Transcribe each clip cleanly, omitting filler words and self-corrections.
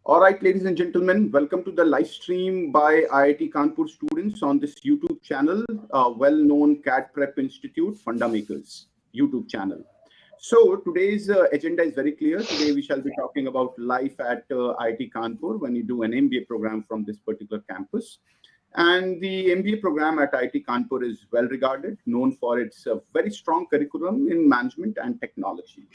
All right, ladies and gentlemen, welcome to the live stream by IIT Kanpur students on this YouTube channel, well-known CAT Prep Institute, FundaMakers YouTube channel. So today's agenda is very clear. Today we shall be talking about life at IIT Kanpur when you do an MBA program from this particular campus. And the MBA program at IIT Kanpur is well regarded, known for its very strong curriculum in management and technology.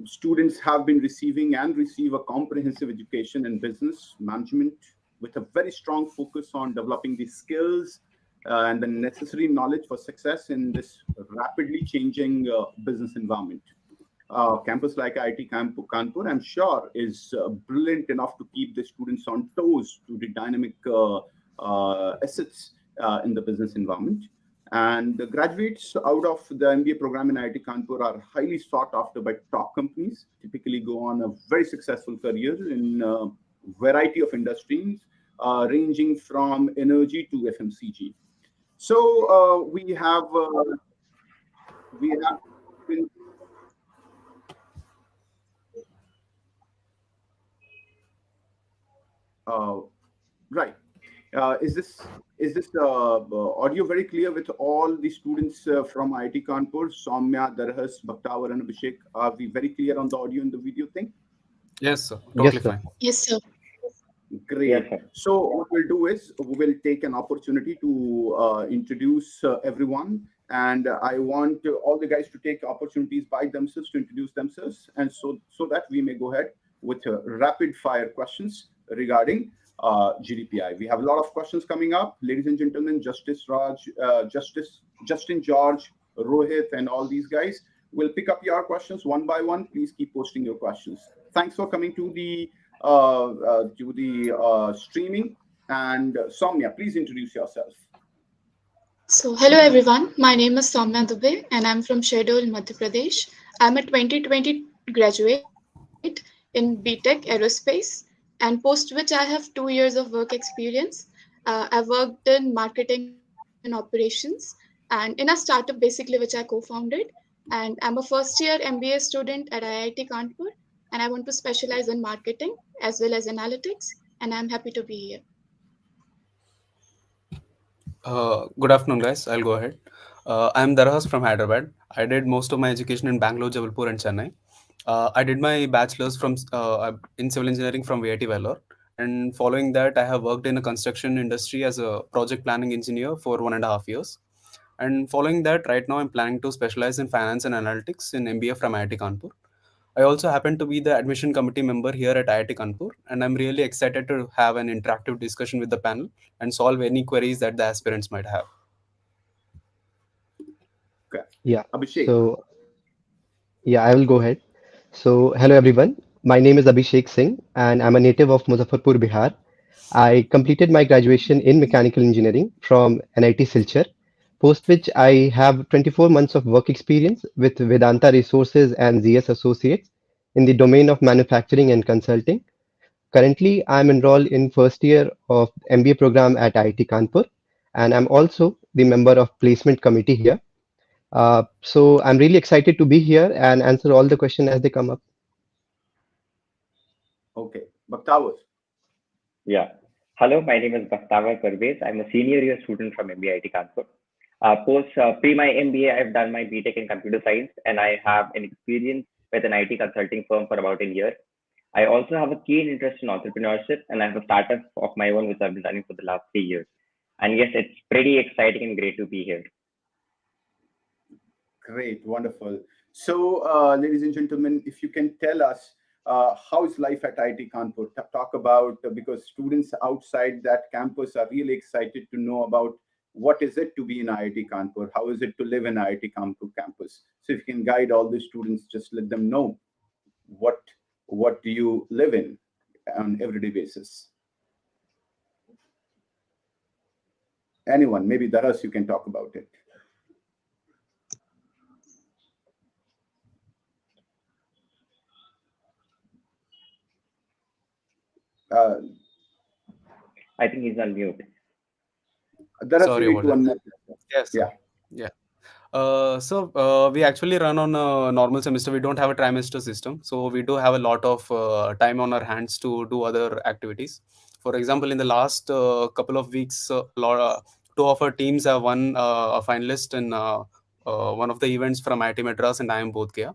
Students have been receiving and receive a comprehensive education in business management with a very strong focus on developing the skills and the necessary knowledge for success in this rapidly changing business environment. Campus like IIT Kanpur, I'm sure, is brilliant enough to keep the students on toes to the dynamic assets in the business environment. And the graduates out of the MBA program in IIT Kanpur are highly sought after by top companies, typically go on a very successful career in a variety of industries, ranging from energy to FMCG. So we have been right. Is this audio very clear with all the students from IIT Kanpur? Soumya, Darhas, Bhaktawar, and Abhishek, are we very clear on the audio and the video thing? Yes, sir. Totally fine. Yes, sir. Great. Yes, sir. So what we'll do is we will take an opportunity to introduce everyone, and I want all the guys to take opportunities by themselves to introduce themselves, and so that we may go ahead with rapid fire questions regarding GDPI. We have a lot of questions coming up. Ladies and gentlemen, Justice Raj, Justin George, Rohit, and all these guys will pick up your questions one by one. Please keep posting your questions. Thanks for coming to the streaming. And Soumya, please introduce yourself. So, hello everyone. My name is Soumya Dubey, and I'm from Shahdol, Madhya Pradesh. I'm a 2020 graduate in BTech Aerospace, and post which I have 2 years of work experience. I've worked in marketing and operations and in a startup basically which I co-founded. And I'm a first year MBA student at IIT Kanpur, and I want to specialize in marketing as well as analytics, and I'm happy to be here. Good afternoon, guys. I'll go ahead. I'm Darhas from Hyderabad. I did most of my education in Bangalore, Jabalpur, and Chennai. I did my bachelor's in civil engineering from IIT Vellore, and following that, I have worked in a construction industry as a project planning engineer for 1.5 years. And following that, right now I'm planning to specialize in finance and analytics in MBA from IIT Kanpur. I also happen to be the admission committee member here at IIT Kanpur, and I'm really excited to have an interactive discussion with the panel and solve any queries that the aspirants might have. Okay. Yeah. Abhishek. So, yeah, I will go ahead. So, hello everyone. My name is Abhishek Singh, and I'm a native of Muzaffarpur, Bihar. I completed my graduation in mechanical engineering from NIT Silchar, post which I have 24 months of work experience with Vedanta Resources and ZS Associates in the domain of manufacturing and consulting. Currently, I'm enrolled in first year of MBA program at IIT Kanpur, and I'm also the member of placement committee here. So I'm really excited to be here and answer all the questions as they come up. Okay, Bhaktawar. Yeah. Hello, my name is Bhaktawar Parvez. I'm a senior year student from MBA IIT Kanpur. Pre my MBA, I've done my BTech in computer science, and I have an experience with an IT consulting firm for about a year. I also have a keen interest in entrepreneurship, and I have a startup of my own, which I've been running for the last 3 years. And yes, it's pretty exciting and great to be here. Great, wonderful. So, ladies and gentlemen, if you can tell us how is life at IIT Kanpur? Talk about, because students outside that campus are really excited to know about what is it to be in IIT Kanpur? How is it to live in IIT Kanpur campus? So if you can guide all the students, just let them know what do you live in on everyday basis. Anyone, maybe Daras, you can talk about it. I think he's on mute. Sorry about that. Yes. Yeah. Yeah. We actually run on a normal semester. We don't have a trimester system, so we do have a lot of time on our hands to do other activities. For example, in the last couple of weeks, two of our teams have won a finalist in one of the events from IIT Madras and IIM Bodhgaya.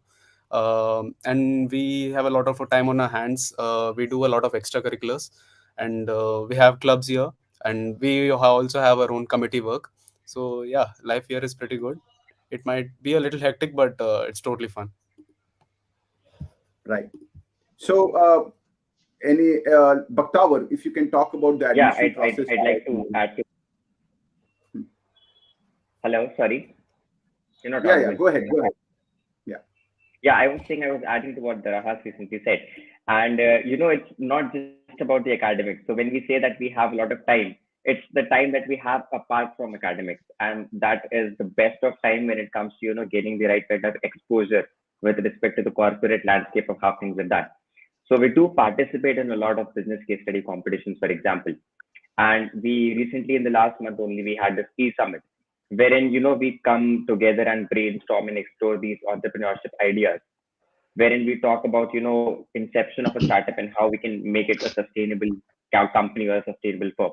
And we have a lot of time on our hands. We do a lot of extracurriculars, and we have clubs here, and we also have our own committee work. So yeah, life here is pretty good. It might be a little hectic, but it's totally fun. Right. So, any Bhaktawar, if you can talk about the Yeah, admission process. I'd like to add to. Hello, sorry, you're not Yeah, audible. go ahead. Yeah. Yeah, I was saying I was adding to what Rahas recently said, and it's not just about the academics. So when we say that we have a lot of time, it's the time that we have apart from academics, and that is the best of time when it comes to getting the right kind of exposure with respect to the corporate landscape of how things are done. So we do participate in a lot of business case study competitions, for example. And we recently, in the last month only, we had the ski summit, wherein we come together and brainstorm and explore these entrepreneurship ideas, wherein we talk about inception of a startup and how we can make it a sustainable company or a sustainable firm.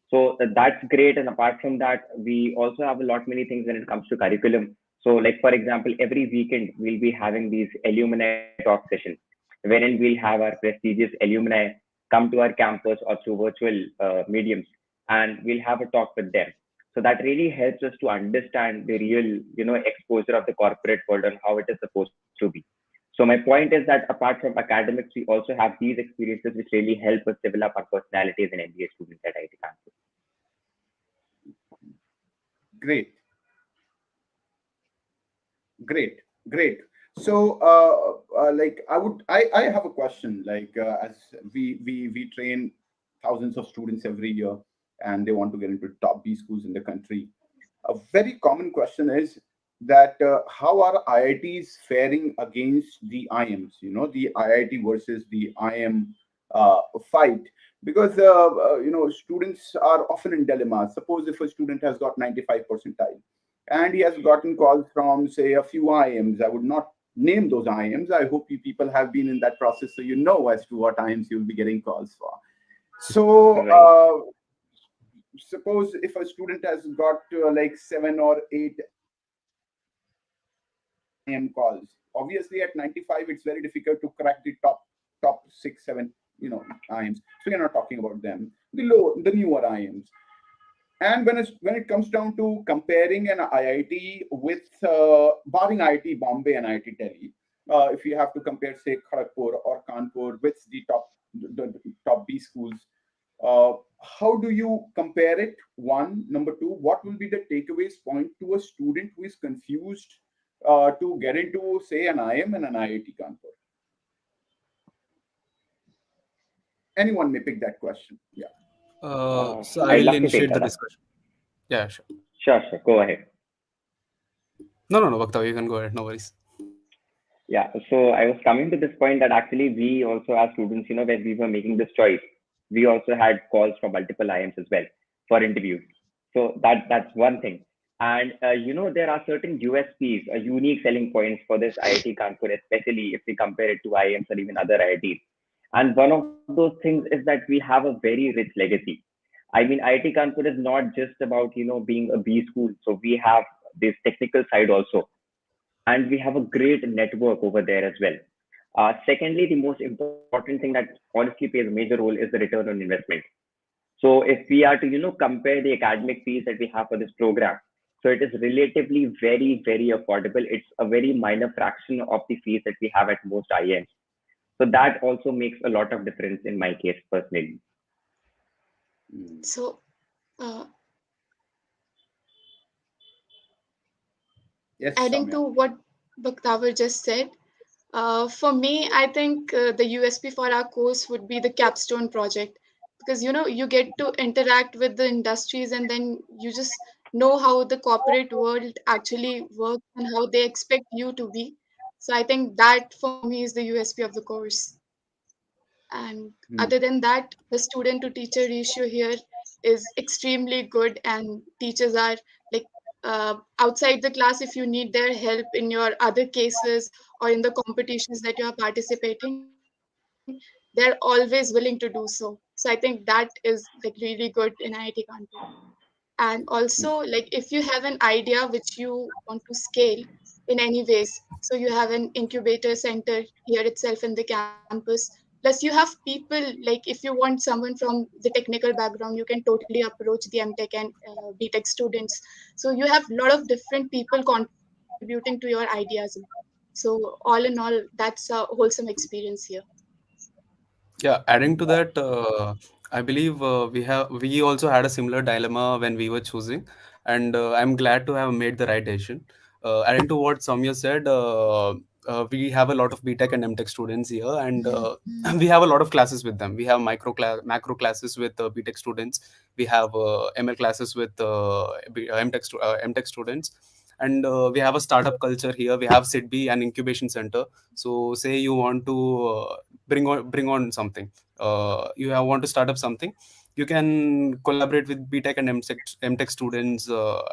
So that's great. And apart from that, we also have a lot many things when it comes to curriculum. So like for example, every weekend we'll be having these alumni talk sessions, wherein we'll have our prestigious alumni come to our campus or through virtual mediums, and we'll have a talk with them. So that really helps us to understand the real exposure of the corporate world and how it is supposed to be. So my point is that apart from academics, we also have these experiences which really help us develop our personalities and MBA students at IIT Kanpur. Great. Great, great. So, like, I have a question. Like, as we train thousands of students every year, and they want to get into top B schools in the country. A very common question is that how are IITs faring against the IMs? The IIT versus the IM fight, because students are often in dilemmas. Suppose if a student has got 95 percentile and he has gotten calls from, say, a few IMs. I would not name those IMs. I hope you people have been in that process, so you know as to what IMs you'll be getting calls for. So, Right. suppose if a student has got like 7 or 8 IM calls, obviously at 95, it's very difficult to crack the top 6, 7, IMs. So you're not talking about them. The newer IMs. And when it comes down to comparing an IIT with barring IIT Bombay and IIT Delhi, if you have to compare, say, Kharagpur or Kanpur with the top B schools, how do you compare it? One, number two, what will be the takeaways point to a student who is confused to get into, say, an IM and an IIT Kanpur? Anyone may pick that question. Yeah. So I I'd will love to take initiate the that up. discussion. Yeah, sure. Sure. Go ahead. No, Bhakta, you can go ahead. No worries. Yeah. So I was coming to this point that actually we also as students, when we were making this choice, we also had calls from multiple IMs as well for interviews. So that's one thing. And there are certain USPs, unique selling points for this IIT Kanpur, especially if we compare it to IIMs or even other IITs. And one of those things is that we have a very rich legacy. I mean, IIT Kanpur is not just about being a B school. So we have this technical side also, and we have a great network over there as well. Secondly, the most important thing that honestly plays a major role is the return on investment. So if we are to compare the academic fees that we have for this program, so it is relatively very very affordable. It's a very minor fraction of the fees that we have at most IIMs. So that also makes a lot of difference in my case personally. So, uh, Yes, adding Samya. to what Bhaktawar just said, for me, I think the USP for our course would be the capstone project, because you get to interact with the industries, and then you just know how the corporate world actually works and how they expect you to be. So I think that for me is the USP of the course. And Hmm. other than that, the student to teacher ratio here is extremely good, and teachers are like outside the class, if you need their help in your other cases or in the competitions that you are participating, they're always willing to do so. So I think that is like really good in IIT Kanpur. And also, like if you have an idea which you want to scale in any ways, so you have an incubator center here itself in the campus, plus you have people, like if you want someone from the technical background, you can totally approach the MTech and BTech students. So you have a lot of different people contributing to your ideas. So all in all, that's a wholesome experience here. Yeah, adding to that, I believe we also had a similar dilemma when we were choosing, and I'm glad to have made the right decision. Adding to what Soumya said, we have a lot of BTech and MTech students here, and we have a lot of classes with them. We have macro classes with BTech students. We have ML classes with MTech students, and we have a startup culture here. We have SIDB, an incubation center. So, say you want to bring on something, want to start up something, you can collaborate with BTech and MTech students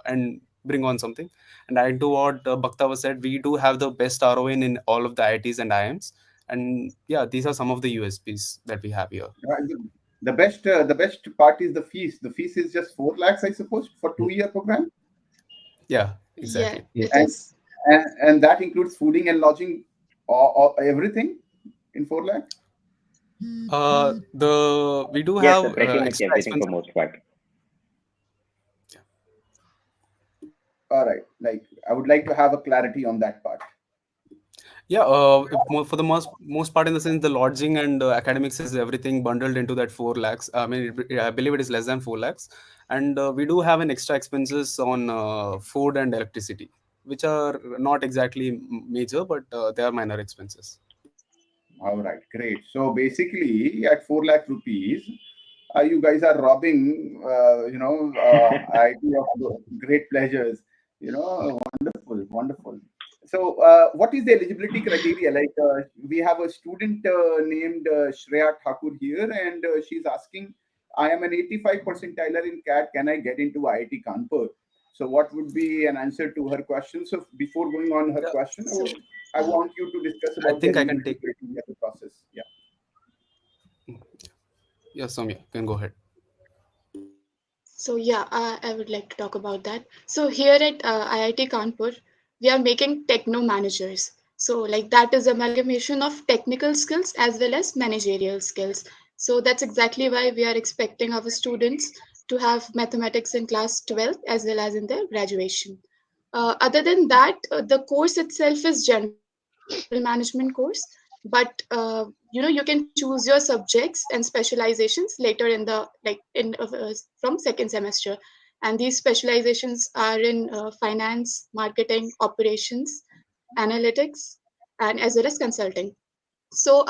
and bring on something. And adding to what Bhakta was said, we do have the best ROI in all of the IITs and IIMs, and yeah, these are some of the USPs that we have here. The best part is the fees. The fees is just 4 lakhs, I suppose, for 2-year program, Yeah, Yeah, exactly. it and is. and that includes fooding and lodging, or everything in 4 lakh. The we do Yes, have pretty much extra everything for expenses. most part. All right, like I would like to have a clarity on that part. Yeah, for the most part, in the sense, the lodging and academics is everything bundled into that 4 lakhs. I mean, I believe it is less than 4 lakhs, and we do have an extra expenses on food and electricity, which are not exactly major, but they are minor expenses. All right, great. So basically, at 4 lakh rupees, you guys are robbing, IT of great pleasures. Wonderful, wonderful. So, what is the eligibility criteria? Like, we have a student named Shreya Thakur here, and she's asking, I am an 85 percentiler in CAT. Can I get into IIT Kanpur? So, what would be an answer to her question? So, before going on her Yeah, question, So I want you to discuss I about the think I can eligibility take. criteria, the process. Yeah. Yeah, Soumya, you can go ahead. So yeah, I would like to talk about that. So here at IIT Kanpur, we are making techno managers. So like that is amalgamation of technical skills as well as managerial skills. So that's exactly why we are expecting our students to have mathematics in class 12 as well as in their graduation. Other than that, the course itself is general management course, but you can choose your subjects and specializations later in the from second semester. And these specializations are in finance, marketing, operations, analytics, and as well as consulting. So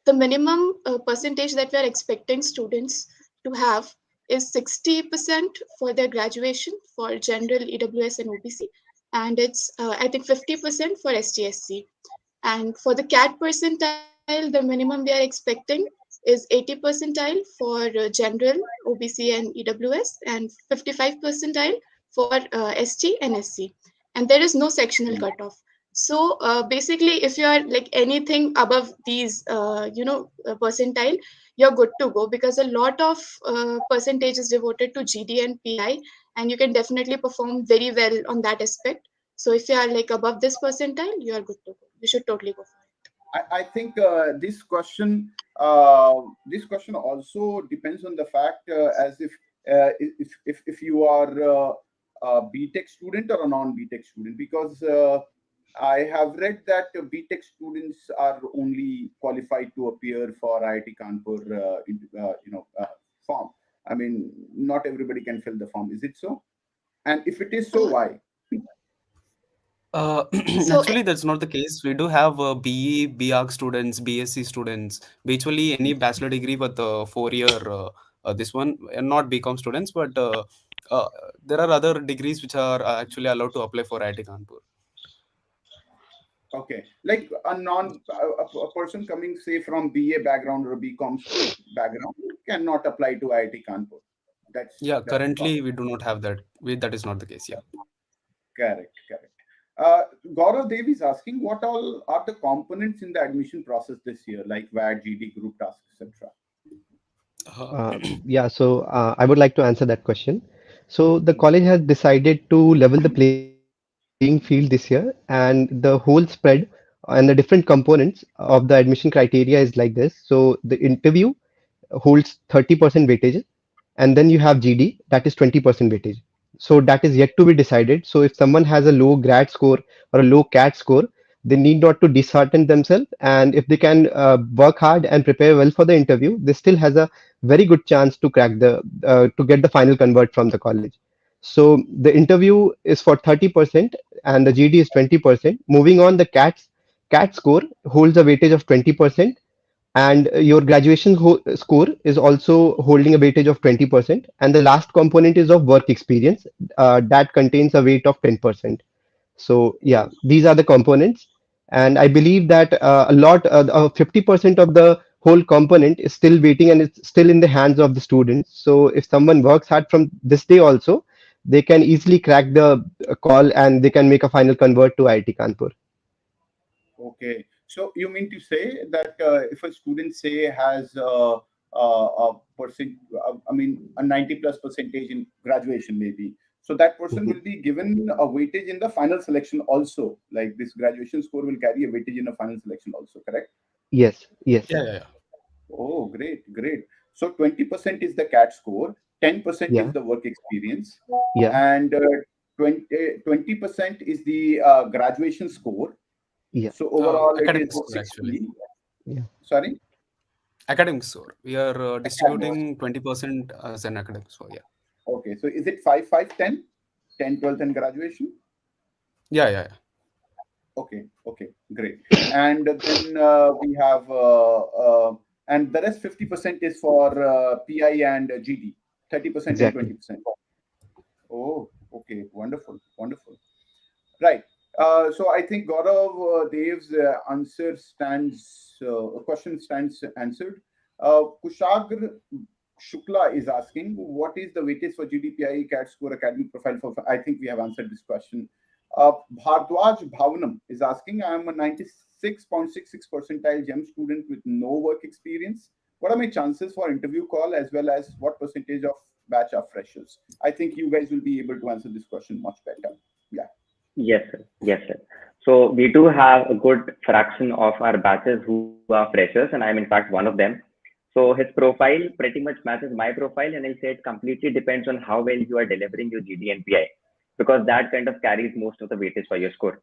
the minimum percentage that we are expecting students to have is 60% for their graduation for general EWS and OBC, and it's I think 50% for STSC. And for the CAT percentile, the minimum we are expecting is 80 percentile for general, OBC, and EWS, and 55 percentile for ST and SC. And there is no sectional cutoff. So basically, if you are like anything above these, percentile, you're good to go because a lot of percentage is devoted to GD and PI, and you can definitely perform very well on that aspect. So if you are like above this percentile, you are good to go. You should totally go for it. I think this question also depends on the fact, as if you are a BTech student or a non-BTech student, because I have read that BTech students are only qualified to appear for IIT Kanpur form. I mean, not everybody can fill the form. Is it so? And if it is so, Uh, why? Uh, so Actually, that's not the case. We do have BE, BArch students, BSc students, virtually any bachelor degree with 4 year. This one, and not BCom students, but uh, there are other degrees which are actually allowed to apply for IIT Kanpur. Okay, like a person coming, say, from BA background or a BCom background cannot apply to IIT Kanpur. Yeah, That's currently we do not have that. That is not the case. Yeah. correct. Correct. Gaurav Dev is asking, what all are the components in the admission process this year, like VAT, GD, group tasks, etc. Uh, Yeah, so I would like to answer that question. So the college has decided to level the playing field this year, and the whole spread and the different components of the admission criteria is like this. So the interview holds 30% weightage, and then you have GD, that is 20% weightage. So that is yet to be decided. So if someone has a low grad score or a low CAT score, they need not to dishearten themselves. And if they can work hard and prepare well for the interview, they still has a very good chance to crack the to get the final convert from the college. So the interview is for 30% and the GD is 20%. Moving on, the CAT score holds a weightage of 20%, and your graduation score is also holding a weightage of 20%, and the last component is of work experience that contains a weight of 10%. So yeah, these are the components, and I believe that a lot 50% of the whole component is still waiting and it's still in the hands of the students. So if someone works hard from this day also, they can easily crack the call and they can make a final convert to IIT Kanpur. Okay, so you mean to say that if a student say has a percent, I mean a 90 plus percentage in graduation maybe, so that person Mhm. will be given a weightage in the final selection also. Like this graduation score will carry a weightage in a final selection also, correct? Yes, yes, yeah, yeah, yeah. Oh, great, great. So 20% is the CAT score, 10% is yeah, the work experience, yeah, and 20% is the graduation score. yeah, So overall, it is Academic score actually. 60. yeah. Sorry, Academic score. We are academic. distributing 20% as an academic score. Yeah. Okay, so is it 5, 5, 10, 10, 12, and graduation? Yeah, yeah, yeah. Okay, okay, great. And then we have, and the rest 50% is for PI and GD, 30% and Exactly. 20%. Oh, okay, wonderful, wonderful. Right. So I think Gaurav Dev's answer stands, question stands answered. Kushagra Shukla is asking, what is the weightage for GDPI CAT score academic profile for? I think we have answered this question. Bhardwaj Bhavanam is asking, I am a 96.66 percentile GEM student with no work experience. What are my chances for interview call as well as what percentage of batch are freshers? I think you guys will be able to answer this question much better. Yeah. Yes, sir. Yes, sir. So we do have a good fraction of our batches who are freshers, and I'm in fact one of them. So his profile pretty much matches my profile, and I'll say it completely depends on how well you are delivering your GD and PI, because that kind of carries most of the weightage for your score.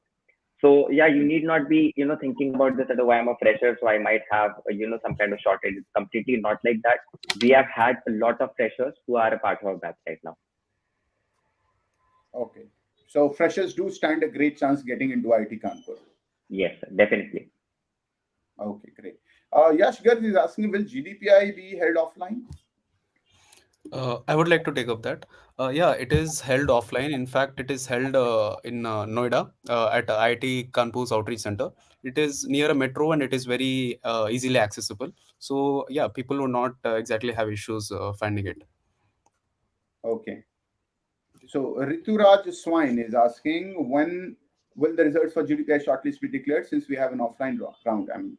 So yeah, you need not be, thinking about this that, oh, I'm a fresher, so I might have, some kind of shortage. It's completely not like that. We have had a lot of freshers who are a part of our batch right now. Okay. So freshers do stand a great chance getting into IIT Kanpur. Yes, sir, definitely. Okay, great. Yash Garg is asking, will GDPI be held offline? I would like to take up that. Yeah, it is held offline. In fact, it is held in Noida at IIT Kanpur's outreach center. It is near a metro and it is very easily accessible. So yeah, people will not exactly have issues finding it. Okay. So Rituraj Swine is asking, when will the results for GDPI shortlist be declared since we have an offline round? I mean,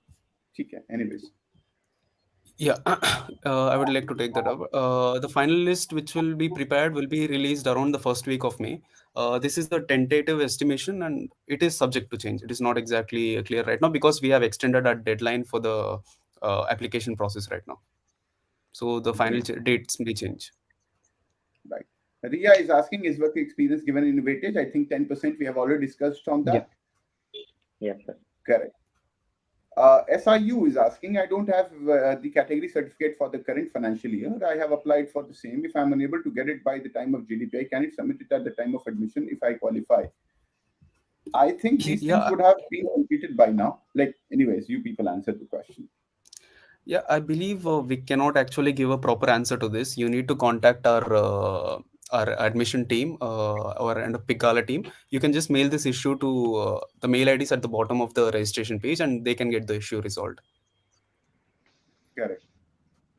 okay. Anyways. Yeah, I would like to take that up. The final list, which will be prepared, will be released around the first week of May. This is the tentative estimation, and it is subject to change. It is not exactly clear right now because we have extended our deadline for the application process right now. So the final Great. dates may change. Right. Ria is asking, is work experience given in weightage? I think 10% we have already discussed on Yeah. that. Yes, sir. Correct. SIU is asking, I don't have the category certificate for the current financial year. I have applied for the same. If I'm unable to get it by the time of GDPI, can it submit it at the time of admission if I qualify? I think these things Yeah, would have been completed by now. Like, anyways, you people answered the question. yeah, I believe we cannot actually give a proper answer to this. You need to contact our admission team or and a Pigala team. You can just mail this issue to the mail IDs at the bottom of the registration page, and they can get the issue resolved. Correct.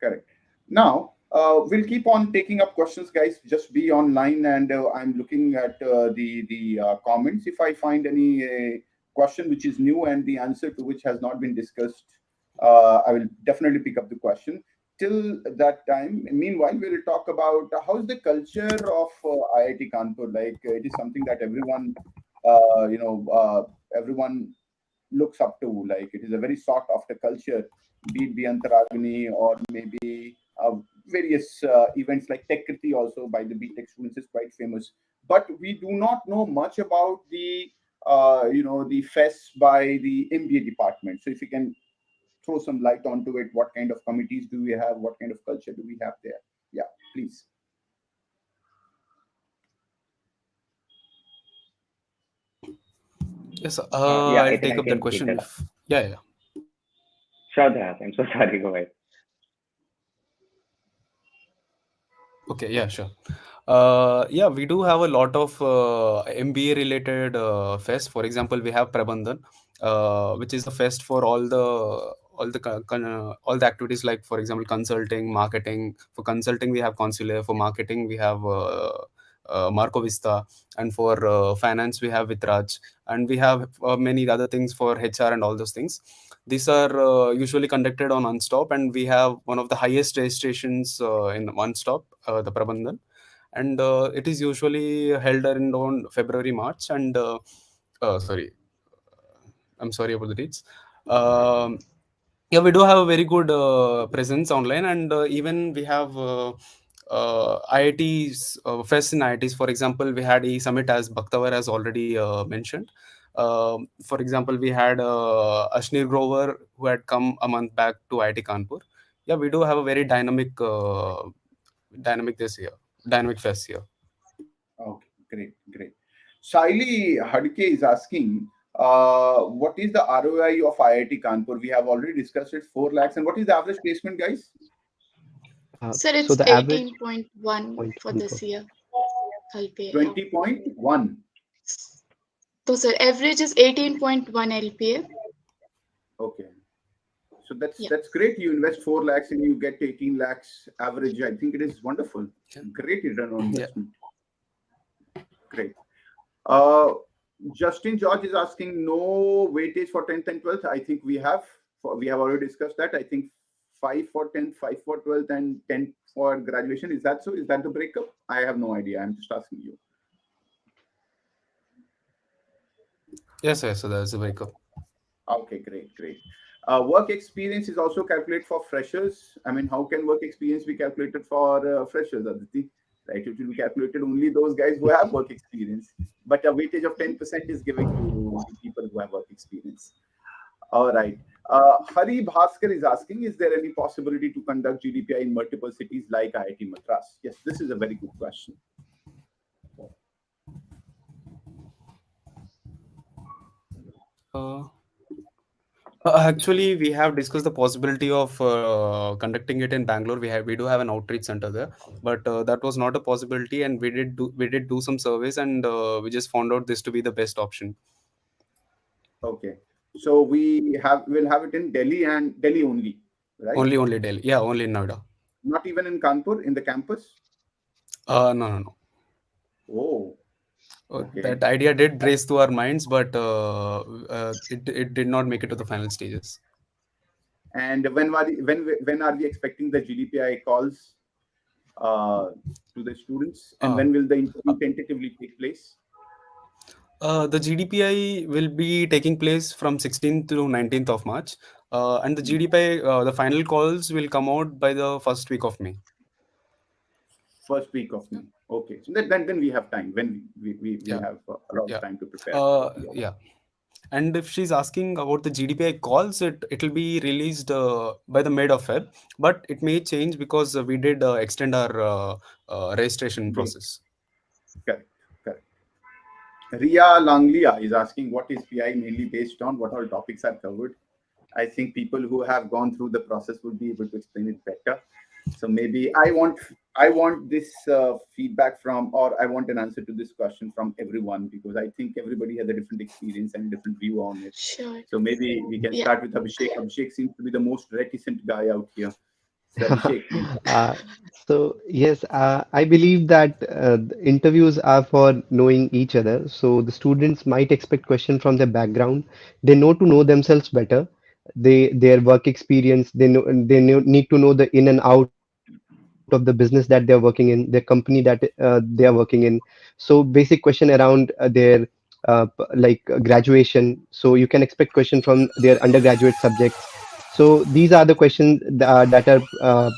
Correct. Now, We'll keep on taking up questions, guys. Just be online, and I'm looking at the comments. If I find any question which is new and the answer to which has not been discussed, I will definitely pick up the question. Till that time, meanwhile, we'll talk about how's the culture of IIT Kanpur. Like it is something that everyone, everyone looks up to. Like it is a very sought after culture, be it the Antaragni or maybe various events like Tech Kriti also by the BTech students is quite famous. But we do not know much about the the fest by the MBA department. So if you can throw some light onto it, what kind of committees do we have? What kind of culture do we have there? Yeah, please. Yes, Yeah, I'll I think take I up that can take question. that up. If yeah. Sure, Dharaj. I'm so sorry. Go ahead. Okay, yeah, sure. Yeah, we do have a lot of MBA related fest. For example, we have Prabandhan, which is a fest for all the activities like, for example, consulting, marketing. For consulting, we have Consular. For marketing, we have Marco Vista, and for finance, we have Vitraj, and we have many other things for HR and all those things. These are usually conducted on One Stop, and we have one of the highest registrations in One Stop, the Prabandhan, and it is usually held around February, March, and sorry, I'm sorry about the dates. Um, yeah, we do have a very good presence online, and even we have IITs fest in IITs. For example, we had a summit, as Bhaktawar has already mentioned. For example, we had Ashnir Grover, who had come a month back to IIT Kanpur. Yeah, we do have a very dynamic this year, dynamic fest here. Okay, great, great. Shaili Hadke is asking, what is the ROI of IIT Kanpur? We have already discussed it, 4 lakhs. And what is the average placement, guys? Sir, So it's the average 18.1 point for one this year. LPA. 20.1. So, sir, average is 18.1 LPA. Okay. So that's Yeah. that's great. You invest 4 lakhs and you get 18 lakhs average. I think it is wonderful. Great return on investment. Great. Justin George is asking no weightage for 10th and 12th. I think we have already discussed that. I think 5 for 10th, 5 for 12th, and 10 for graduation. Is that so? Is that the breakup? I have no idea. I'm just asking you. Yes, so that's the breakup. Okay, great, great. Work experience is also calculated for freshers. I mean, how can work experience be calculated for freshers, Aditi? Right, it will be calculated only those guys who have work experience. But a weightage of 10% is given to people who have work experience. All right. Hari Bhaskar is asking, is there any possibility to conduct GDPI in multiple cities like IIT Madras? Yes, this is a very good question. Actually, we have discussed the possibility of conducting it in Bangalore. We do have an outreach center there, but that was not a possibility, and we did do some surveys, and we just found out this to be the best option. Okay. So we'll have it in Delhi and Delhi only, right? Only Delhi. Yeah, only in Noida. Not even in Kanpur in the campus? No. Oh, okay. That idea did race to our minds, but it did not make it to the final stages. And when are we expecting the GDPI calls to the students? And when will the interview tentatively take place? The GDPI will be taking place from 16th to 19th of March, and the GDPI, the final calls will come out by the first week of May. First week of May. Okay, so then we have time. When we have a lot of time to prepare. Yeah. And if she's asking about the GDPI calls, it will be released by the mid of Feb, but it may change because we did extend our registration process. Correct. Ria Langlia is asking, what is PI mainly based on? What all topics are covered? I think people who have gone through the process will be able to explain it better. So maybe I want this feedback from, or I want an answer to this question from everyone, because I think everybody has a different experience and a different view on it. Sure. So maybe we can start with Abhishek. Abhishek seems to be the most reticent guy out here. So Abhishek, please. So yes, I believe that the interviews are for knowing each other. So the students might expect question from their background. They know to know themselves better. Their work experience. Need to know the in and out of the business that they are working in, their company that they are working in. So basic question around their like graduation. So you can expect question from their undergraduate subjects. So these are the questions that are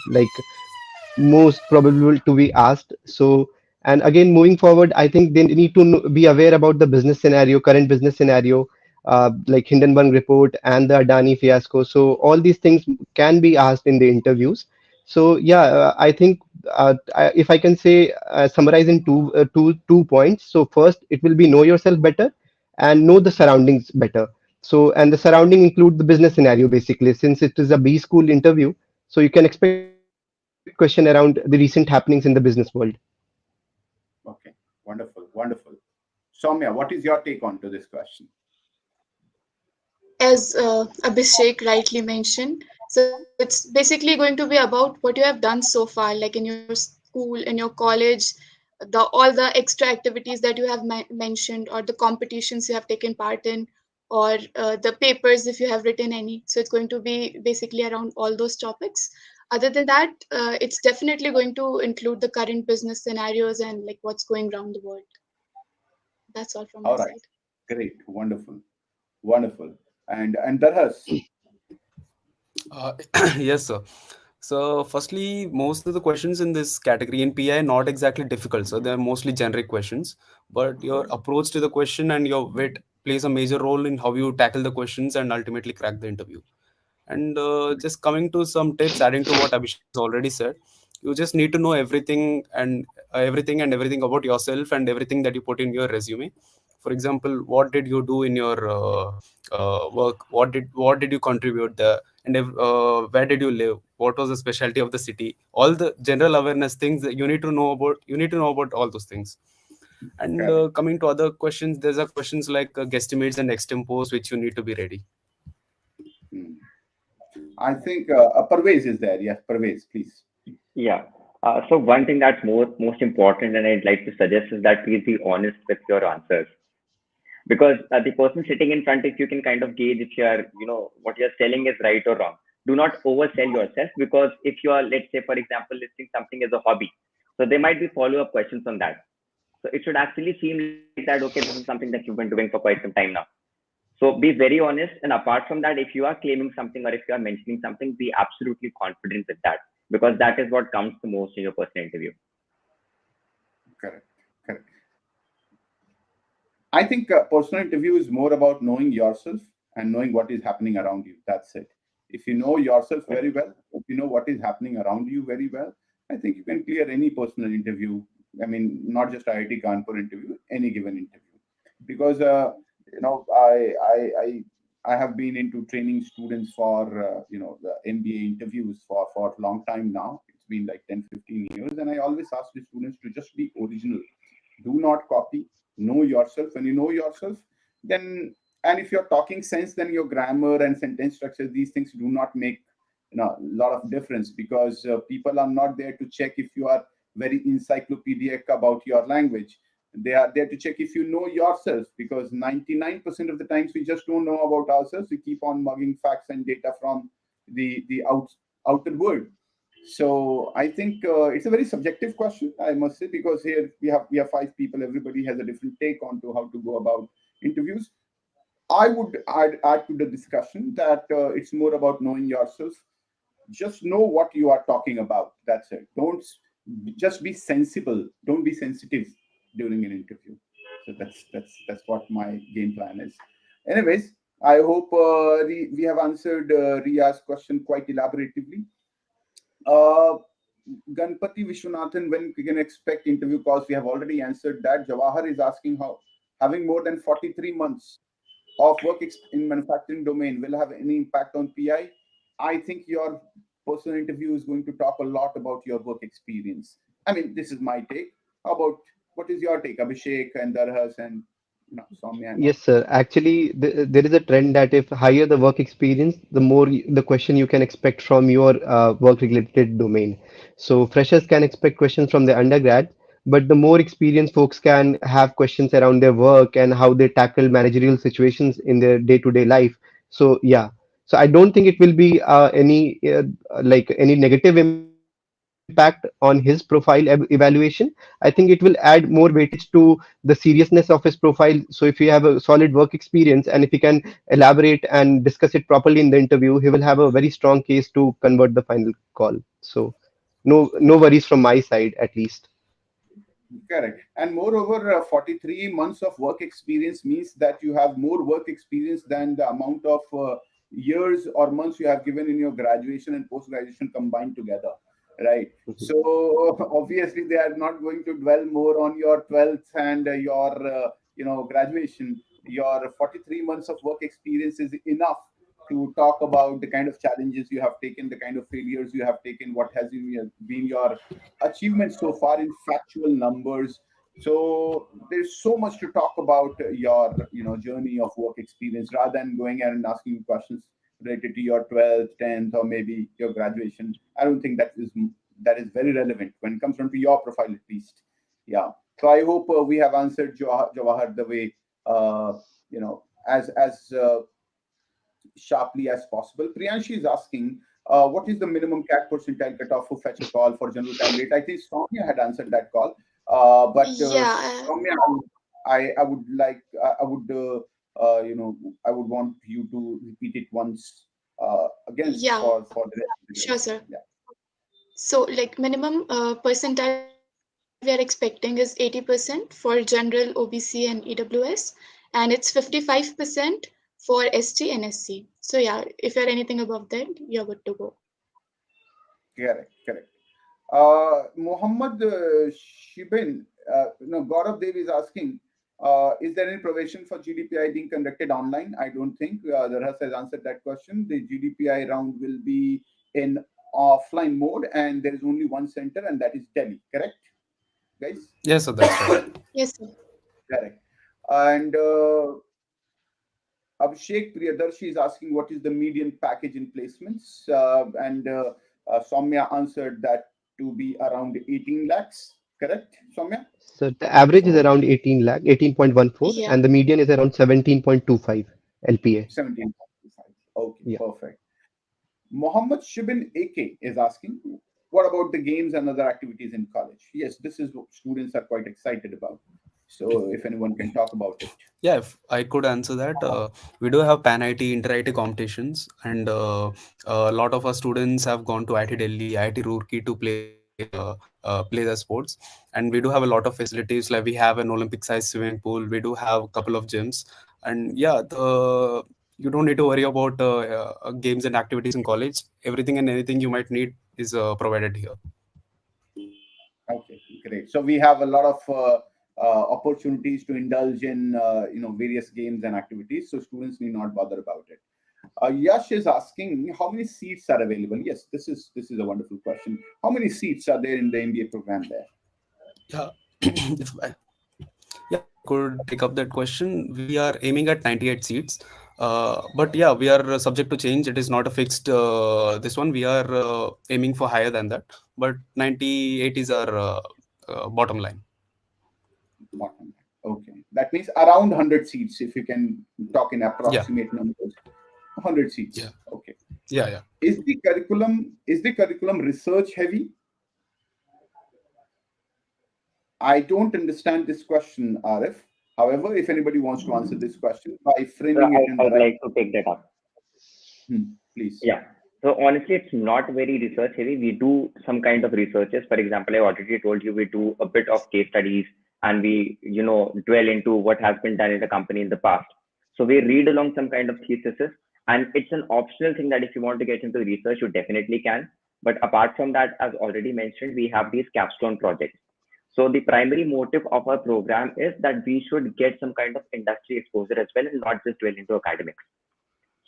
most probable to be asked. So, and again, moving forward, I think they need to be aware about the business scenario, current business scenario, like Hindenburg report and the Adani fiasco. So, all these things can be asked in the interviews. So, yeah, I think if I can say summarize in two points. So, first, it will be know yourself better and know the surroundings better. So, and the surrounding include the business scenario basically, since it is a B school interview. So you can expect question around the recent happenings in the business world. Okay, wonderful, wonderful. Soumya, what is your take on to this question? As Abhishek rightly mentioned, so it's basically going to be about what you have done so far, like in your school, in your college, all the extra activities that you have mentioned, or the competitions you have taken part in, or the papers if you have written any. So it's going to be basically around all those topics. Other than that, it's definitely going to include the current business scenarios and like what's going around the world. That's all from my All right, side. great, wonderful, wonderful. And Darhas, Uh, yes, sir. So, firstly, most of the questions in this category in PI are not exactly difficult. So, they're mostly generic questions, but your approach to the question and your wit plays a major role in how you tackle the questions and ultimately crack the interview. And just coming to some tips, adding to what Abhishek has already said, you just need to know everything about yourself and everything that you put in your resume. For example, what did you do in your work? What did you contribute there? And where did you live? What was the specialty of the city? All the general awareness things that you need to know about. You need to know about all those things. And correct. coming to other questions, there's a questions like guesstimates and extempos, which you need to be ready. Hmm. I think Parvez is there. Yes, Parvez, please. Yeah. So one thing that's most important, and I'd like to suggest is that please be honest with your answers, because the person sitting in front of you can kind of gauge if you are, what you're selling is right or wrong. Do not oversell yourself, because if you are, let's say, for example, listing something as a hobby, so there might be follow-up questions on that. So it should actually seem like that, okay, this is something that you've been doing for quite some time now. So be very honest. And apart from that, if you are claiming something or if you are mentioning something, be absolutely confident with that, because that is what counts the most in your personal interview. Correct, correct. I think personal interview is more about knowing yourself and knowing what is happening around you. That's it. If you know yourself very well, if you know what is happening around you very well, I think you can clear any personal interview. I mean, not just IIT Kanpur interview, any given interview. Because you know, I have been into training students for the MBA interviews for a long time now. It's been like 10, 15 years, and I always ask the students to just be original. Do not copy. Know yourself. When you know yourself, then, and if you're talking sense, then your grammar and sentence structure, these things do not make a lot of difference, because people are not there to check if you are very encyclopedic about your language. They are there to check if you know yourself, because 99% of the times we just don't know about ourselves. We keep on mugging facts and data from the outer world. So I think it's a very subjective question, I must say, because here we have five people. Everybody has a different take on to how to go about interviews. I would add to the discussion that it's more about knowing yourself. Just know what you are talking about. That's it. Don't just be sensible. Don't be sensitive during an interview. So that's what my game plan is. Anyways, I hope we have answered Ria's question quite elaboratively. Uh, Ganpati Vishwanathan, when we can expect interview calls? We have already answered that. Jawahar is asking how having more than 43 months of work in manufacturing domain will have any impact on PI. I think your personal interview is going to talk a lot about your work experience. I mean, this is my take. How about what is your take, Abhishek and Darhas and No, Soumya, no. Yes, sir. Actually, there is a trend that if higher the work experience, the more the question you can expect from your work-related domain. So freshers can expect questions from the undergrad, but the more experienced folks can have questions around their work and how they tackle managerial situations in their day-to-day life. So yeah, so I don't think it will be like any negative impact on his profile evaluation. I think it will add more weightage to the seriousness of his profile. So if you have a solid work experience and if he can elaborate and discuss it properly in the interview, he will have a very strong case to convert the final call. So no worries from my side at least. Correct. And moreover, 43 months of work experience means that you have more work experience than the amount of years or months you have given in your graduation and post graduation combined together, right? Mhm. So obviously they are not going to dwell more on your 12th and your graduation. Your 43 months of work experience is enough to talk about the kind of challenges you have taken, the kind of failures you have taken, what has been your achievements so far in factual numbers. So there's so much to talk about your journey of work experience rather than going and asking questions related to your 12th, 10th, or maybe your graduation. I don't think that is very relevant when it comes down to your profile at least. Yeah. So I hope we have answered Jawahar the way as sharply as possible. Priyanshi is asking, what is the minimum CAT percentile cutoff for fetch a call for general candidate? I think Soumya had answered that call, but Yeah, Soumya, I would like, I would want you to repeat it once again yeah, for the rest of the sure, guys. sir. Yeah, So, like minimum percentile we are expecting is 80% for general, OBC, and EWS, and it's 55% for ST and SC. So yeah, if you're anything above that, you're good to go. correct, correct. Muhammad Shibin, no, Gaurav Dev is asking, is there any provision for GDPI being conducted online? I don't think. The Ras has answered that question. The GDPI round will be in offline mode, and there is only one center, and that is Delhi. Correct, guys? Yes, sir, that's right. Yes, sir. Correct. And Abhishek Priyadarshi is asking what is the median package in placements, and Soumya answered that to be around 18 lakhs. Correct, Soumya? So the average is So around 18 lakh, 18.14, Yeah. and the median is around 17.25 LPA. 17.5. Okay, Yeah. perfect. Mohammed Shibin AK is asking, what about the games and other activities in college? Yes, this is what students are quite excited about. So if anyone can talk about it. Yeah, if I could answer that, we do have Pan IT, Inter IT competitions, and a lot of our students have gone to IIT Delhi, IIT Roorkee to play the sports, and we do have a lot of facilities. Like we have an Olympic-sized swimming pool, we do have a couple of gyms, and yeah, the you don't need to worry about games and activities in college. Everything and anything you might need is provided here. Okay, great. So we have a lot of opportunities to indulge in various games and activities, so students need not bother about it. Yash is asking how many seats are available. Yes, this is a wonderful question. How many seats are there in the MBA program there? Yeah, if yeah, if I could take up that question. We are aiming at 98 seats. But yeah, we are subject to change. It is not a fixed this one. We are aiming for higher than that. But 98 is our bottom line. Bottom line. Okay, that means around 100 seats. If you can talk in Yeah, approximate numbers, 100 yeah, seats. Okay. yeah, yeah. Is the curriculum research heavy? I don't understand this question, Arif. However, if anybody wants to answer this question by So framing it in I the would right, like to take that up. please. Yeah. So honestly, it's not very research heavy. We do some kind of researches. For example, I already told you we do a bit of case studies and we, dwell into what has been done in the company in the past. So we read along some kind of theses, and it's an optional thing that if you want to get into research, you definitely can. But apart from that, as already mentioned, we have these capstone projects. So the primary motive of our program is that we should get some kind of industry exposure as well and not just dwell into academics.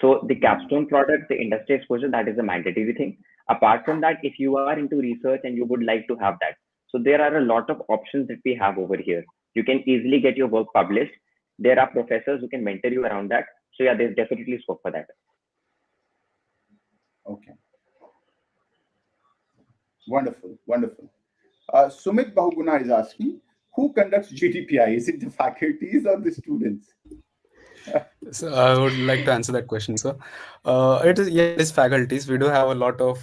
So the Hmm. capstone product, the industry exposure, that is a mandatory thing. Apart from that, if you are into research and you would like to have that, so there are a lot of options that we have over here. You can easily get your work published. there are professors who can mentor you around that. So yeah, there's definitely scope for that. Okay. Wonderful, wonderful. Sumit Bahuguna is asking, who conducts GDPI? Is it the faculties or the students? So I would like to answer that question, sir. It is faculties. We do have a lot of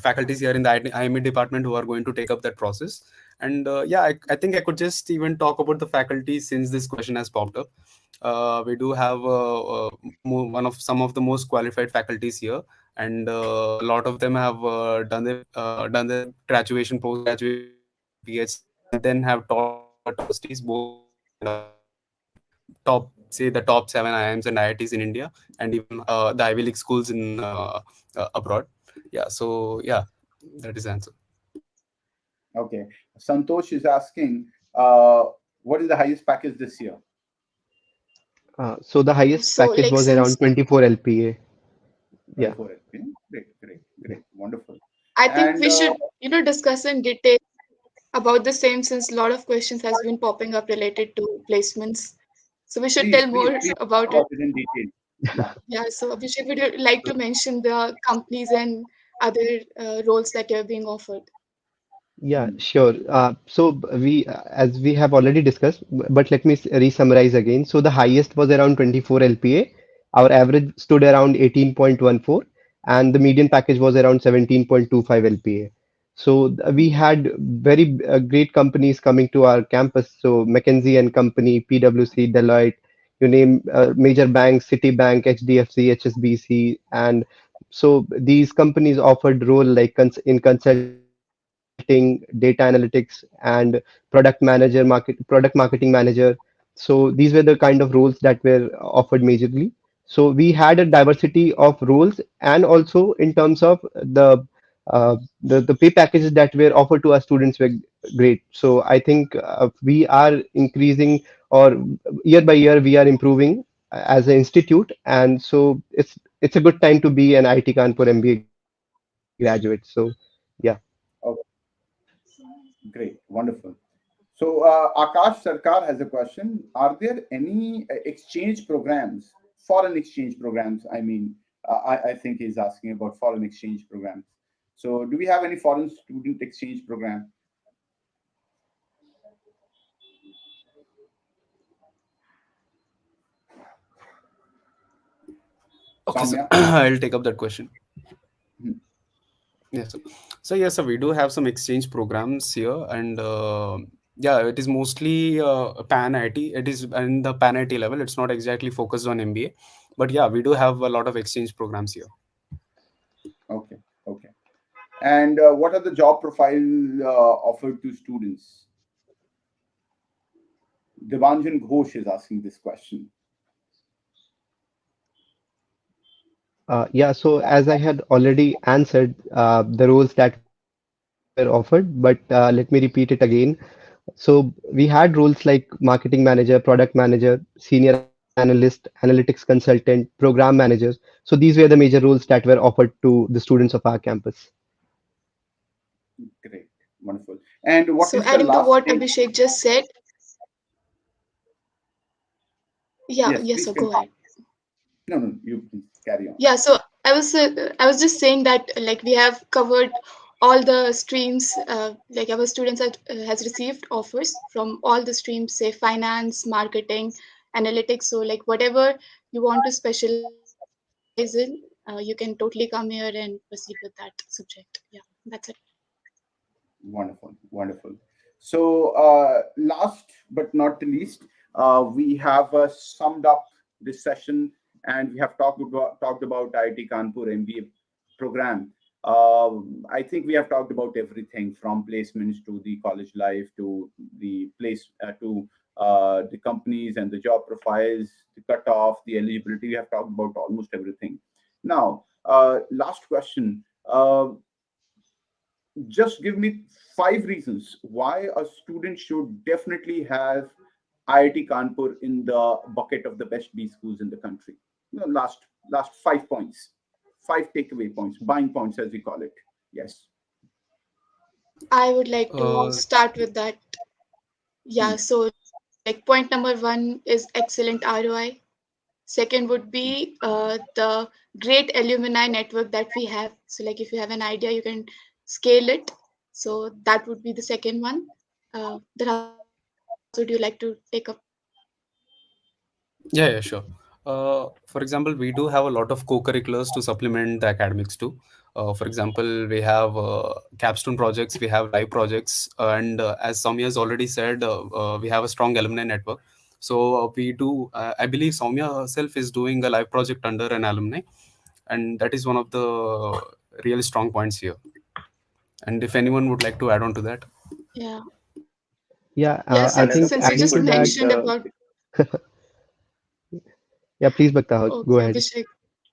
faculties here in the IME department who are going to take up that process. And I think I could just even talk about the faculty since this question has popped up. We do have some of the most qualified faculties here, and a lot of them have done their graduation, post graduation, PhD, and then have taught in top universities, both in the top 7 IIMs and IITs in India, and even the Ivy League schools in abroad. Yeah, so yeah, that is the answer. Okay. Santosh is asking, what is the highest package this year? So the highest So package like was since around 24 LPA. Yeah. 24 LP. Great, wonderful. I think And we should, discuss in detail about the same since a lot of questions has been popping up related to placements. So we should tell more please talk about it. about it in detail. Yeah. Yeah. So Abhishek, would you like to mention the companies and other roles that are being offered? Yeah, sure. As we have already discussed, but let me re-summarize again. So the highest was around 24 LPA. Our average stood around 18.14, and the median package was around 17.25 LPA. So we had very great companies coming to our campus. So McKinsey and Company, PwC, Deloitte, you name major banks, Citibank, HDFC, HSBC, and so these companies offered role like in consulting, data analytics, and product marketing manager. So these were the kind of roles that were offered majorly. So we had a diversity of roles, and also in terms of the pay packages that were offered to our students were great. So I think we are increasing, or year by year we are improving as an institute, and so it's a good time to be an IIT Kanpur MBA graduate. So yeah. Oh, great, wonderful. So Akash Sarkar has a question. Are there any exchange programs, foreign exchange programs? I mean, I think he's asking about foreign exchange programs. So do we have any foreign student exchange program? Okay, so Soumya? I'll take up that question. Hmm. Yes, yes, sir, we do have some exchange programs here, and it is mostly pan IT. It is in the pan IT level. It's not exactly focused on MBA, but yeah, we do have a lot of exchange programs here. Okay, okay. And what are the job profile offered to students? Devanjan Ghosh is asking this question. Yeah, so as I had already answered the roles that were offered, but let me repeat it again. So we had roles like marketing manager, product manager, senior analyst, analytics consultant, program managers. So these were the major roles that were offered to the students of our campus. Great, wonderful. And what So is the adding to last what thing? Abhishek just said, yeah, Yes, yes, please so go continue. ahead. No, you please carry on. Yeah, so I was just saying that like we have covered all the streams. Like our students has received offers from all the streams, say finance, marketing, analytics. So like whatever you want to specialize in, you can totally come here and proceed with that subject. Yeah, that's it. Wonderful, wonderful. So, last but not the least, we have summed up this session, and we have talked about IIT Kanpur MBA program. I think we have talked about everything from placements to the college life to the place to the companies and the job profiles, the cutoff, the eligibility. We have talked about almost everything. Now, last question. Just give me 5 reasons why a student should definitely have IIT Kanpur in the bucket of the best B schools in the country. Last 5 points, 5 takeaway points, buying points as we call it. Yes. I would like to Uh, start with that. Yeah, Hmm. so like point number one is excellent ROI. Second would be the great alumni network that we have. So like if you have an idea, you can scale it. So that would be the second one. That would you like to take up? Yeah, sure. For example, we do have a lot of co-curriculars to supplement the academics too. For example, we have capstone projects, we have live projects, and as Soumya has already said, we have a strong alumni network. So we do. I believe Soumya herself is doing a live project under an alumni, and that is one of the really strong points here. And if anyone would like to add on to that. Yeah. Yeah, Yeah, I since Another think since you point adding just to would be that, mentioned about yeah, please, Bhakta, go okay, ahead. Abhishek.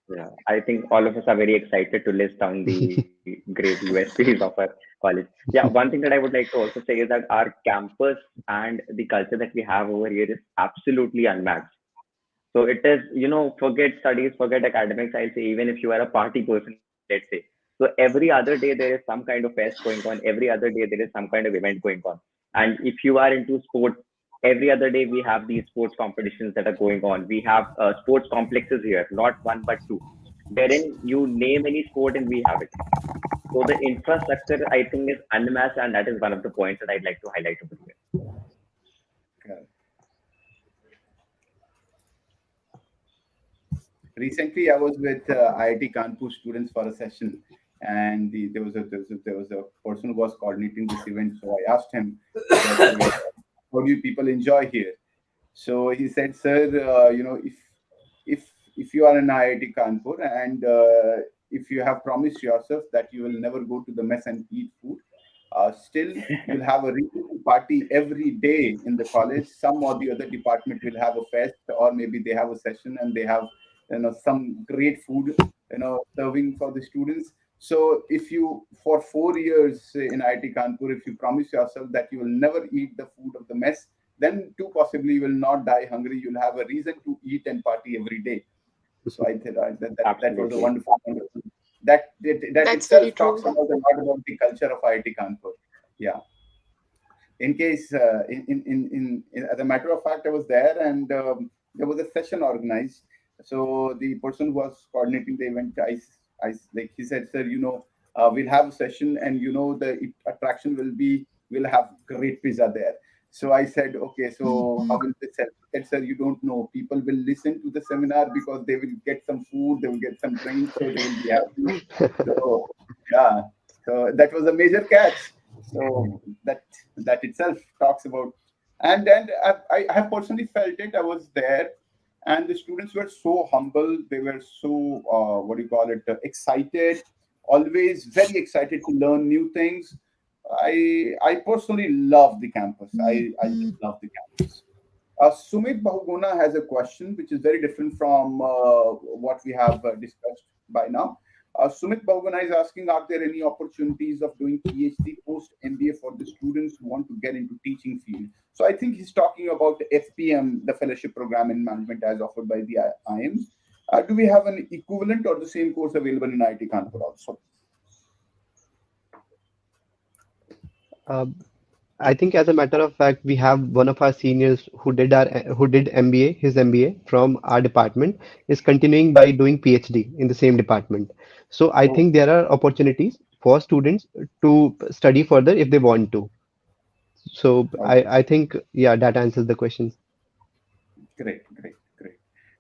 Yeah, I think all of us are very excited to list down the great USPs of our college. Yeah, one thing that I would like to also say is that our campus and the culture that we have over here is absolutely unmatched. So it is, forget studies, forget academics. I'll say even if you are a party person, let's say. So every other day there is some kind of fest going on. Every other day there is some kind of event going on. And if you are into sports, every other day we have these sports competitions that are going on. We have sports complexes here, not one but two, wherein you name any sport and we have it. So the infrastructure I think is unmatched, and that is one of the points that I'd like to highlight over here. Okay. Recently, I was with IIT Kanpur students for a session, and there was a person who was coordinating this event. So I asked him that, how do you people enjoy here? So he said, "Sir, if you are in IIT Kanpur and if you have promised yourself that you will never go to the mess and eat food, still you'll have a reason to party every day in the college. Some or the other department will have a fest, or maybe they have a session and they have some great food serving for the students. So if you for 4 years in IIT Kanpur, if you promise yourself that you will never eat the food of the mess, then too possibly you will not die hungry. You'll have a reason to eat and party every day. So I think that was a Absolutely. wonderful. That That's very itself true. talks about a lot about the culture of IIT Kanpur. Yeah. In case, as a matter of fact, I was there and there was a session organized. So the person who was coordinating the event, like he said, sir, we'll have a session and the attraction will be we'll have great pizza there. So I said, okay, so how will this help? He said, sir, you don't know. People will listen to the seminar because they will get some food, they will get some drinks, so they will be happy. So yeah, so that was a major catch. So that itself talks about, and I have personally felt it. I was there, and the students were so humble. They were so what do you call it? Excited, always very excited to learn new things. I personally love the campus. I just love the campus. Sumit Bahuguna has a question which is very different from what we have discussed by now. Sumit Bahuguna is asking, are there any opportunities of doing PhD post MBA for the students who want to get into teaching field? So I think he's talking about FPM, the fellowship program in management as offered by the IIMs. Do we have an equivalent or the same course available in IIT Kanpur also? Uh, I think, as a matter of fact, we have one of our seniors who did MBA. His MBA from our department is continuing by doing PhD in the same department. So I Oh, think there are opportunities for students to study further if they want to. So okay. I think, yeah, that answers the question. Great.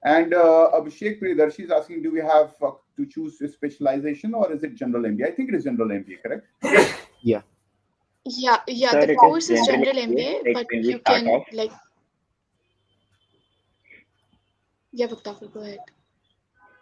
And Abhishek Priyadarshi is asking, do we have to choose a specialization or is it general MBA? I think it is general MBA, correct? Yeah. Yeah, Sir, the it is course is generally general MBA, like but when we you start can off. like yeah, Bhaktafar, go ahead.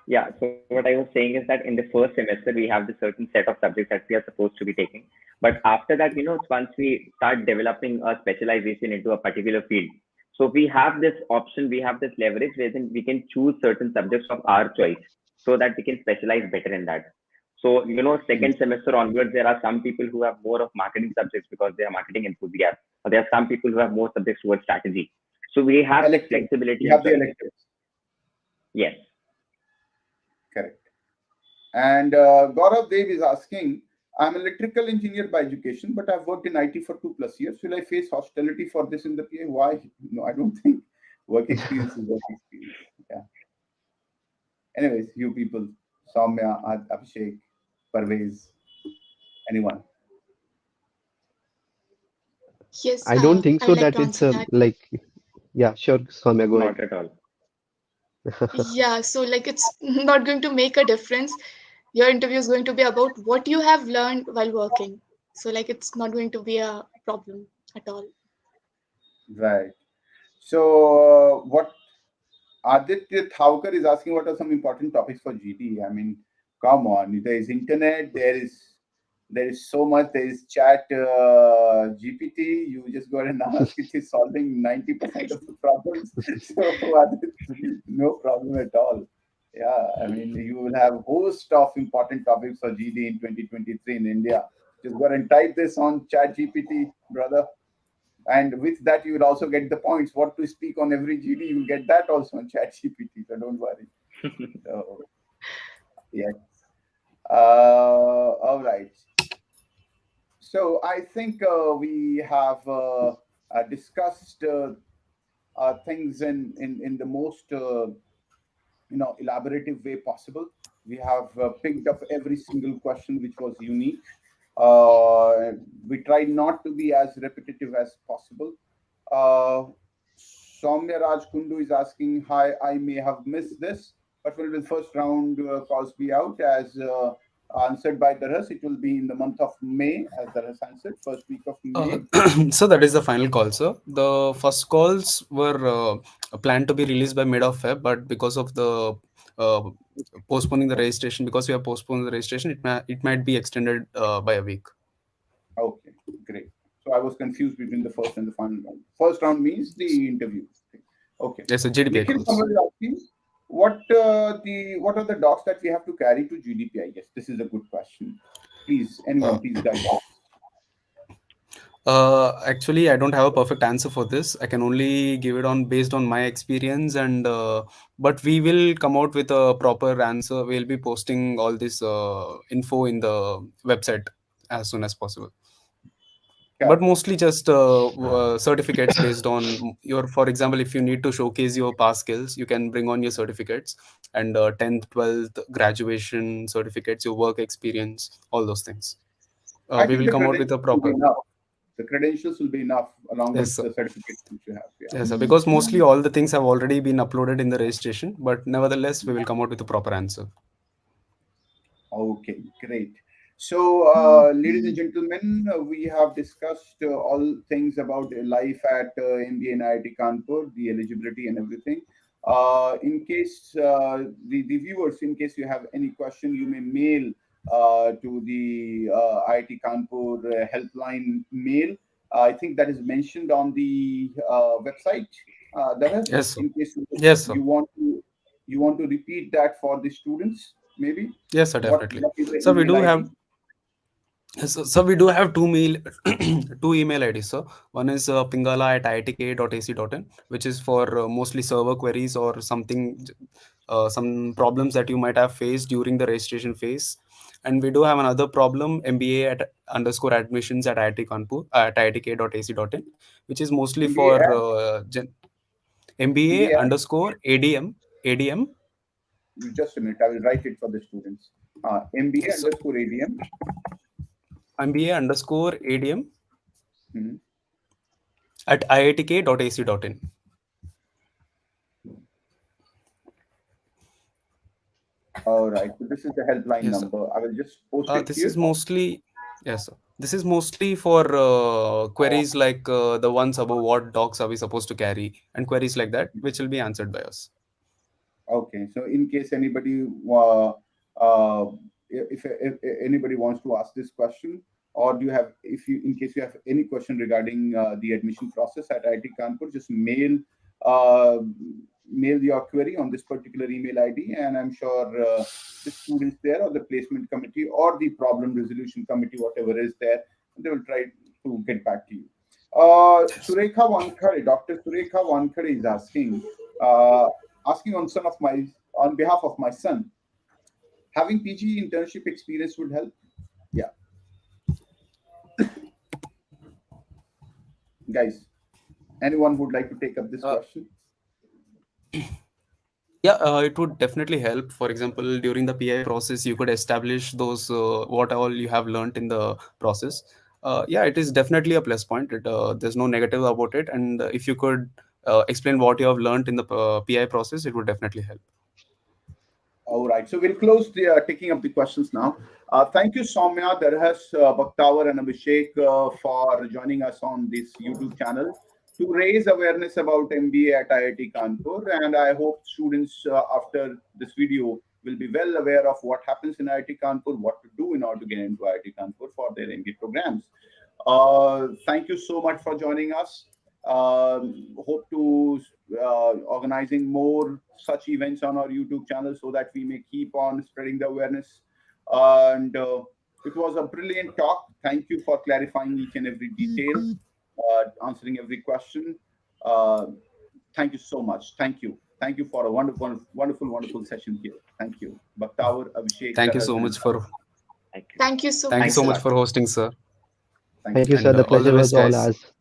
Yeah, so what I was saying is that in the first semester we have the certain set of subjects that we are supposed to be taking. But after that, once we start developing a specialization into a particular field, so we have this option, we have this leverage where then we can choose certain subjects of our choice so that we can specialize better in that. So, second semester onwards, there are some people who have more of marketing subjects because they are marketing enthusiasts, or there are some people who have more subjects towards strategy. So we have this Elective. flexibility We and have the choice. electives, Yes. correct. And Gaurav Dev is asking, I'm an electrical engineer by education, but I've worked in IT for 2+ years. Will I face hostility for this in the PA? Why? No, I don't think work experience is work experience. Yeah. Anyways, you people, Soumya, Abhishek, Parvez, anyone? Yes, I don't think I'd so like that to it's answer that. yeah, sure, Soumya, go ahead. Not at all. Yeah, so like it's not going to make a difference. Your interview is going to be about what you have learned while working. So like it's not going to be a problem at all. Right. So, what Aditya Thaukar is asking, what are some important topics for GD? I mean, come on, there is internet, there is so much, there is chat GPT. You just go and ask, it is solving 90% of the problems. So, Aditya, no problem at all. Yeah, I mean, you will have host of important topics for GD in 2023 in India. Just go and type this on chat GPT, brother. And with that, you will also get the points. What to speak on every GD, you will get that also on ChatGPT. So don't worry. So, yes. All right. So I think we have discussed things in the most elaborative way possible. We have picked up every single question which was unique. We tried not to be as repetitive as possible. Uh, Soumya Raj Kundu is asking, hi, I may have missed this, but will the first round calls be out as answered by Daras? It will be in the month of May, as Daras answered, first week of May. So that is the final call, sir. The first calls were planned to be released by mid of Feb, but because of the uh, postponing the registration, because we have postponed the registration, it might be extended by a week. Okay, great. So I was confused between the first and the final round. First round means the interview. Okay. Yes, so GDPI Nikhil calls. Kamal is asking, what are the docs that we have to carry to GDP? I guess this is a good question. Please, anyone, please guide us. Actually, I don't have a perfect answer for this. I can only give it on based on my experience, and but we will come out with a proper answer. We'll be posting all this info in the website as soon as possible. But mostly just certificates based on your, for example, if you need to showcase your past skills, you can bring on your certificates and 10th, 12th graduation certificates, your work experience, all those things. I We think will the come out with a credentials will be proper. enough. The credentials will be enough along Yes, with sir. the certificates which you have. Yeah. Yes, sir. Because mostly all the things have already been uploaded in the registration, but nevertheless, we will come out with a proper answer. Okay, great. So, ladies and gentlemen, we have discussed all things about life at MBA and IIT Kanpur, the eligibility and everything. In case the viewers, in case you have any question, you may mail to the IIT Kanpur helpline mail. I think that is mentioned on the website. That is, Yes, sir. in case Yes, sir. you want to repeat that for the students, maybe. Yes, sir, What definitely. is the So we email do ID? have. So we do have two email IDs, sir. One is pingala@iitk.ac.in, which is for mostly server queries or something, some problems that you might have faced during the registration phase. And we do have another problem, MBA at underscore admissions at IIT Kanpur at iitk.ac.in, which is mostly MBA for at MBA MBA at, underscore ADM. just a minute, I will write it for the students. MBA So underscore ADM. MBA underscore ADM Hmm. at iitk.ac.in. All right. So this is the helpline Yes, sir. number. I will just post it This here. is mostly, yes, sir. This is mostly for queries like the ones about what docs are we supposed to carry and queries like that, which will be answered by us. Okay. So in case anybody, if anybody wants to ask this question, or do you have, in case you have any question regarding the admission process at IIT Kanpur, just uh, mail your query on this particular email ID, and I'm sure the students there, or the placement committee, or the problem resolution committee, whatever is there, they will try to get back to you. Surekha Wankare, Dr. Surekha Wankare is asking on behalf of my son, having PG internship experience would help. Yeah, Guys, anyone would like to take up this question? Yeah, it would definitely help. For example, during the PI process, you could establish those what all you have learned in the process. Yeah, it is definitely a plus point. There's no negative about it. And if you could explain what you have learned in the PI process, it would definitely help. All right, so we'll close the taking up the questions now. Thank you, Soumya, Darhas, Bhaktawar, and Abhishek for joining us on this YouTube channel to raise awareness about MBA at IIT Kanpur. And I hope students after this video will be well aware of what happens in IIT Kanpur, what to do in order to get into IIT Kanpur for their MBA programs. Thank you so much for joining us. Hope to organizing more such events on our YouTube channel so that we may keep on spreading the awareness. And it was a brilliant talk. Thank you for clarifying each and every detail, answering every question. Thank you so much. Thank you. Thank you for a wonderful session here. Thank you. Bhaktawar, Abhishek. Thank you so much for. Thank you so Thank you much. so much for hosting, sir. Thank you, And sir. The all the pleasure was best, all guys. ours.